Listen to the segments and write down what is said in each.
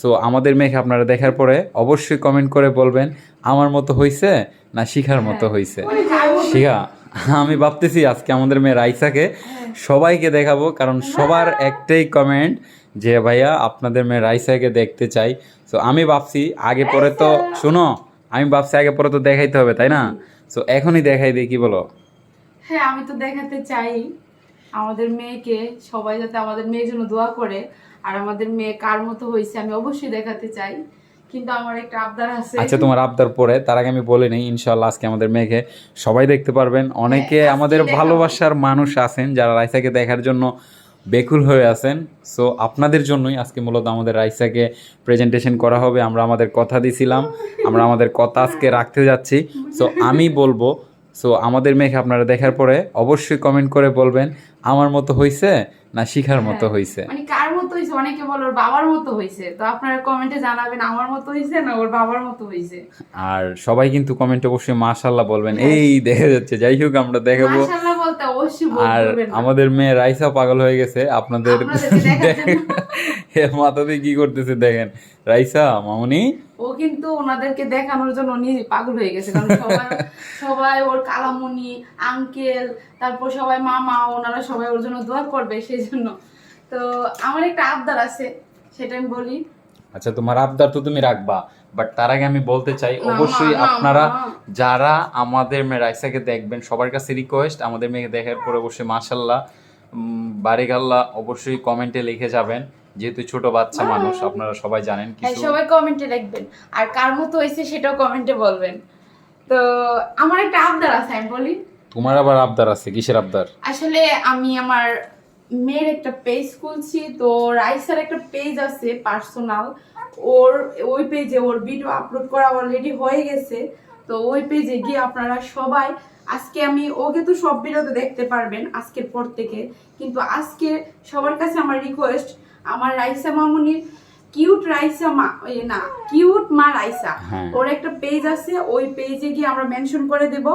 So আমাদের মেয়েকে আপনারা দেখার পরে অবশ্যই কমেন্ট করে বলবেন আমার মতো হইছে না শিখার মতো হইছে। শিখা, আমি ভাবতেছি আজকে আমাদের মেয়ে রাইসাকে সবাইকে দেখাবো, কারণ সবার একটাই কমেন্ট যে ভাইয়া আপনাদের মেয়ে রাইসাকে দেখতে চাই। সো আমি ভাবছি আগে পরে তো শুনো, আমি ভাবছি আগে পরে তো দেখাইতে হবে, তাই না? সো এখনই দেখাই দিই, কি বলো? হ্যাঁ, আমি তো দেখাতে চাই আমাদের মেয়েকে, সবাই যাতে আমাদের মেয়ের জন্য দোয়া করে। আর আমাদের মেয়ে কার মতো হয়েছে আমি অবশ্যই দেখাতে চাই, কিন্তু আমার একটা আবদার আছে। আচ্ছা, তোমার আবদার পরে, তার আগে আমি বলে নেই, ইনশাল্লাহ আজকে আমাদের মেয়েকে সবাই দেখতে পারবেন। অনেকে আজকে আমাদের দেখাবো। ভালোবাসার মানুষ আছেন যারা রাইসাকে দেখার জন্য বেকুল হয়ে আছেন। সো আপনাদের জন্যই আজকে মূলত আমাদের রাইসাকে প্রেজেন্টেশন করা হবে। আমরা আমাদের কথা দিয়েছিলাম, আমরা আমাদের কথা আজকে রাখতে যাচ্ছি। সো আমি বলবো, সো আমাদের মেয়েকে আপনারা দেখার পরে অবশ্যই কমেন্ট করে বলবেন আমার মতো হইছে না শিখার মতো হইছে। মানে কার মতো হয়েছে, অনেকে বলে ওর বাবার মতো হয়েছে, তো আপনারা কমেন্টে জানাবেন আমার মতো হয়েছে না ওর বাবার মতো হয়েছে। আর সবাই কিন্তু কমেন্টে অবশ্যই মাশাআল্লাহ বলবেন, এই দেখা যাচ্ছে। যাই হোক, আমরা দেখাবো। মাশাআল্লাহ বলতে অবশ্যই আর বলবেন না। আমাদের মেয়ে রাইসা পাগল হয়ে গেছে আপনাদের আপনাদেরকে দেখার জন্য। মাথাতে কি করতেছে দেখেন। রাইসা মামুনি, ও কিন্তু ওনাদেরকে দেখানোর জন্য উনি পাগল হয়ে গেছে, কারণ সবাই সবাই ওর কালামুনি আঙ্কেল, তারপর সবাই মামা, ওনারা সবাই ওর জন্য দোয়া করবে সেই জন্য। তো আমার একটা আবদার আছে, সেটা আমি বলি। আচ্ছা তোমার আবদার তো তুমি রাখবা, বাট তার আগে আমি বলতে চাই না, অবশ্যই মা, না, আপনারা মা। যারা আমাদের মেয়ে রাইসাকে দেখবেন সবার কাছে রিকোয়েস্ট, আমাদের মেয়েকে দেখার পরে অবশ্যই মাশাল্লাহ বারিকাল্লাহ অবশ্যই কমেন্টে লিখে যাবেন। যেহেতু ছোট বাচ্চা মানুষ, আপনারা সবাই জানেন হ্যাঁ, কিছু। সবাই কমেন্টে লিখবেন, আর কার মতো হয়েছে সেটাও কমেন্টে বলবেন। তো আমার একটা আবদার আছে, আমি বলি। তোমার আবার আবদার আছে? কিসের আবদার? আসলে আমি আমার মেয়ের একটা পেজ খুলছি, তো রাইসার একটা পেজ আছে পার্সোনাল, ওর ওই পেজে ওর ভিডিও আপলোড করা অলরেডি হয়ে গেছে। তো ওই পেজে গিয়ে আপনারা সবাই, আজকে আমি ওকে তো সব ভিডিওতে দেখতে পারবেন আজকের পর থেকে, কিন্তু আজকে সবার কাছে আমার রিকোয়েস্ট, আমার রাইসা মামুনির কিউট রাইসা মা, না কিউট মা রাইসা, হ্যাঁ। ওর একটা পেজ আছে, ওই পেজে গিয়ে আমরা মেনশন করে দেব।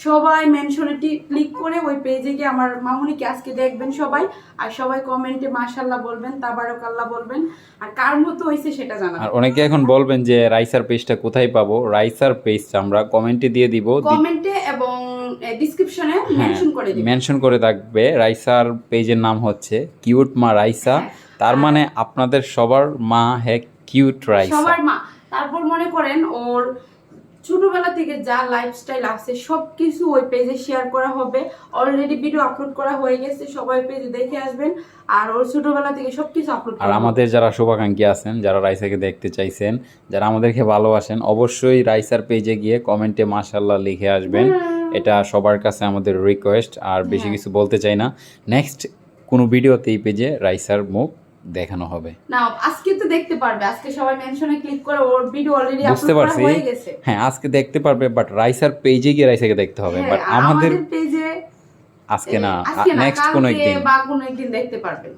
সবাই মেনশনে ক্লিক করে ওই পেজে গিয়ে আমার মামুনিকে আজকে দেখবেন সবাই, আর সবাই কমেন্টে মাশাআল্লাহ বলবেন, তাবারাকাল্লাহ বলবেন, আর কার মতো হয়েছে সেটা আর জানাবেন। অনেকে এখন বলবেন যে রাইসার পেজটা কোথায় পাবো? রাইসার পেজটা আমরা কমেন্টে দিয়ে দিব, কমেন্টে এবং ডিসক্রিপশনে মেনশন করে দিবেন। মেনশন করে থাকবে। রাইসার পেজের নাম হচ্ছে কিউট মা রাইসা। তার মানে আপনাদের সবার মা হ্যাঁ কিউট রাইসা। সবার মা। তারপর মনে করেন ওর ছোটবেলা থেকে যা লাইফস্টাইল আছে সবকিছু ওই পেজে শেয়ার করা হবে। অলরেডি ভিডিও আপলোড করা হয়ে গেছে, সবাই পেজে দেখে আসবেন। আর ওর ছোটবেলা থেকে সবকিছু আপলোড আর আমাদের যারা শুভাকাঙ্ক্ষী আছেন, যারা রাইসাকে দেখতে চাইছেন, যারা আমাদেরকে ভালোবাসেন, অবশ্যই রাইসার পেজে গিয়ে কমেন্টে মাশাআল্লাহ লিখে আসবেন। এটা সবার কাছে আমাদের রিকোয়েস্ট। আর বেশি কিছু বলতে চাই না। নেক্সট কোনো ভিডিওতে এই পেজে রাইসার মুখ দেখানো হবে। না, আজকে তো দেখতে পারবে, আজকে সবাই মেনশনে ক্লিক করে ওর ভিডিও অলরেডি বুঝতে আপলোড করা পারছি, হয়ে গেছে। হ্যাঁ আজকে দেখতে পারবে, বাট রাইসার পেজে গিয়ে রাইসাকে দেখতে হবে। বাট আমাদের পেজে আজকে না, আজকে না, নেক্সট কোনো কালকে একদিন। বা কোনো একদিন দেখতে পারবেন।